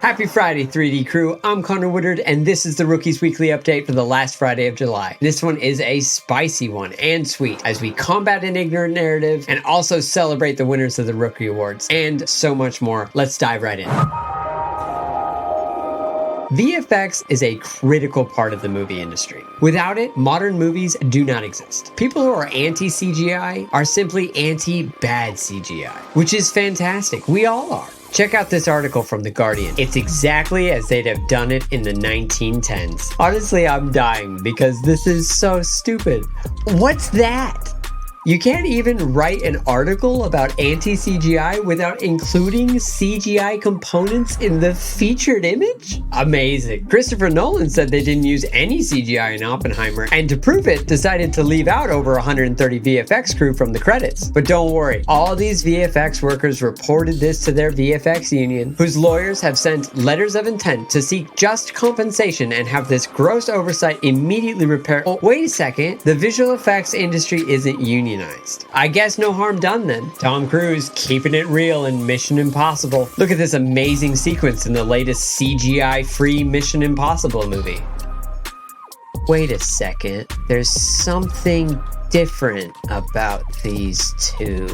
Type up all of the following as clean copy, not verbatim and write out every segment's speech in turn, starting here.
Happy Friday, 3D crew. I'm Connor Woodard, and this is the Rookies Weekly Update for the last Friday of July. This one is a spicy one and sweet as we combat an ignorant narrative and also celebrate the winners of the Rookie Awards and so much more. Let's dive right in. VFX is a critical part of the movie industry. Without it, modern movies do not exist. People who are anti-CGI are simply anti-bad CGI, which is fantastic. We all are. Check out this article from The Guardian. It's exactly as they'd have done it in the 1910s. Honestly, I'm dying because this is so stupid. What's that? You can't even write an article about anti-CGI without including CGI components in the featured image? Amazing. Christopher Nolan said they didn't use any CGI in Oppenheimer, and to prove it, decided to leave out over 130 VFX crew from the credits. But don't worry, all these VFX workers reported this to their VFX union, whose lawyers have sent letters of intent to seek just compensation and have this gross oversight immediately repaired. Oh, wait a second, the visual effects industry isn't unionized. I guess no harm done then. Tom Cruise keeping it real in Mission Impossible. Look at this amazing sequence in the latest CGI-free Mission Impossible movie. Wait a second, there's something different about these two.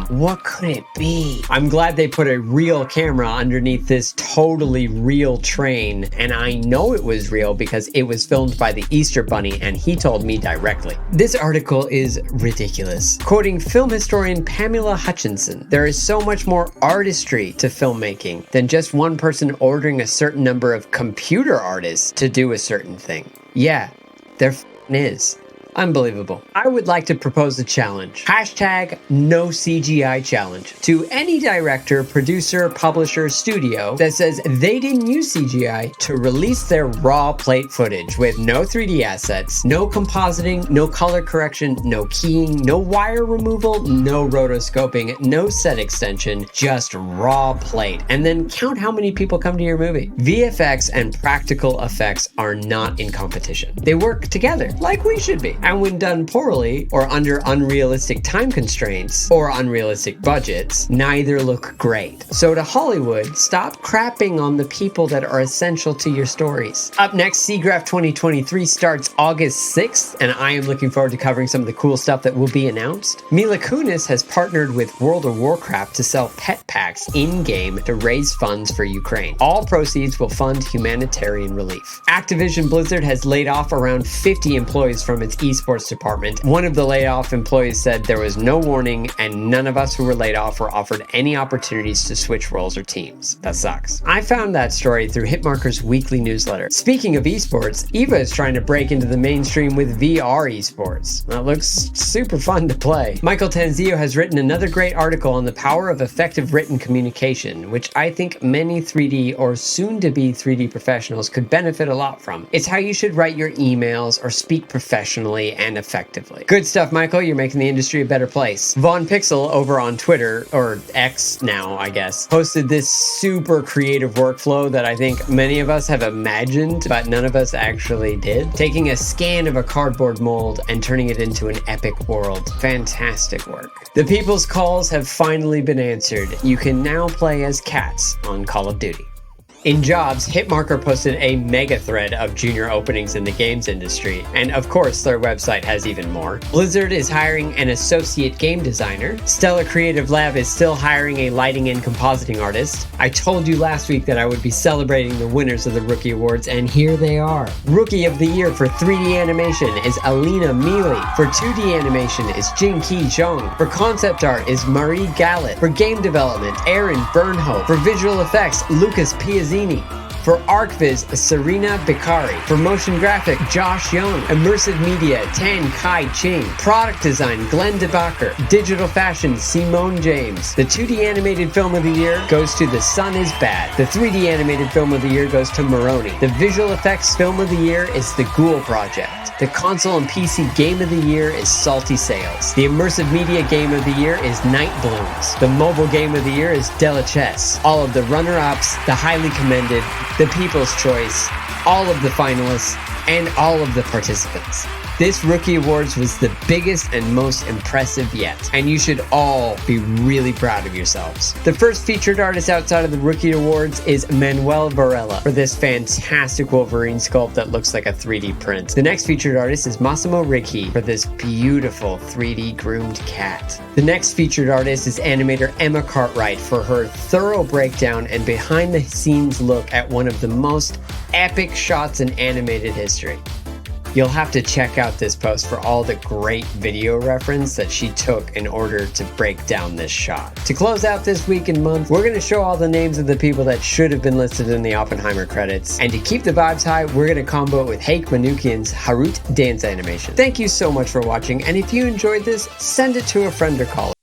What could it be? I'm glad they put a real camera underneath this totally real train, and I know it was real because it was filmed by the Easter Bunny and he told me directly. This article is ridiculous. Quoting film historian Pamela Hutchinson, there is so much more artistry to filmmaking than just one person ordering a certain number of computer artists to do a certain thing. Yeah, there is. Unbelievable. I would like to propose a challenge. Hashtag no CGI challenge to any director, producer, publisher, studio that says they didn't use CGI to release their raw plate footage with no 3D assets, no compositing, no color correction, no keying, no wire removal, no rotoscoping, no set extension, just raw plate. And then count how many people come to your movie. VFX and practical effects are not in competition. They work together like we should be. And when done poorly, or under unrealistic time constraints, or unrealistic budgets, neither look great. So to Hollywood, stop crapping on the people that are essential to your stories. Up next, SIGGRAPH 2023 starts August 6th, and I am looking forward to covering some of the cool stuff that will be announced. Mila Kunis has partnered with World of Warcraft to sell pet packs in-game to raise funds for Ukraine. All proceeds will fund humanitarian relief. Activision Blizzard has laid off around 50 employees from its eSports department. One of the laid off employees said there was no warning and none of us who were laid off were offered any opportunities to switch roles or teams. That sucks. I found that story through Hitmarker's weekly newsletter. Speaking of esports, EVA is trying to break into the mainstream with VR esports. That looks super fun to play. Michael Tanzillo has written another great article on the power of effective written communication, which I think many 3D or soon-to-be 3D professionals could benefit a lot from. It's how you should write your emails or speak professionally and effectively. Good stuff, Michael. You're making the industry a better place. Von Pixel over on Twitter, or X now, I guess, posted this super creative workflow that I think many of us have imagined, but none of us actually did. Taking a scan of a cardboard mold and turning it into an epic world. Fantastic work. The people's calls have finally been answered. You can now play as cats on Call of Duty. In jobs, Hitmarker posted a mega thread of junior openings in the games industry, and of course their website has even more. Blizzard is hiring an associate game designer. Stellar Creative Lab is still hiring a lighting and compositing artist. I told you last week that I would be celebrating the winners of the Rookie Awards, and here they are. Rookie of the Year for 3D animation is Alina Mealy. For 2D animation is Jin-Ki Zhong. For concept art is Marie Gallet. For game development, Aaron Burnhope. For visual effects, Lucas Piazzini. For ArcViz, Serena Beccari. For motion graphic, Josh Young. Immersive media, Tan Kai Ching. Product design, Glenn DeBacher. Digital fashion, Simone James. The 2D animated film of the year goes to The Sun is Bad. The 3D animated film of the year goes to Moroni. The visual effects film of the year is The Ghoul Project. The console and PC game of the year is Salty Sales. The immersive media game of the year is Night Blooms. The mobile game of the year is Delachess. All of the runner-ups, the highly commended, the people's choice, all of the finalists, and all of the participants. This Rookie Awards was the biggest and most impressive yet, and you should all be really proud of yourselves. The first featured artist outside of the Rookie Awards is Manuel Varela for this fantastic Wolverine sculpt that looks like a 3D print. The next featured artist is Massimo Ricci for this beautiful 3D groomed cat. The next featured artist is animator Emma Cartwright for her thorough breakdown and behind the scenes look at one of the most epic shots in animated history. You'll have to check out this post for all the great video reference that she took in order to break down this shot. To close out this week and month, we're going to show all the names of the people that should have been listed in the Oppenheimer credits. And to keep the vibes high, we're going to combo it with Heike Manukian's Harut dance animation. Thank you so much for watching, and if you enjoyed this, send it to a friend or colleague.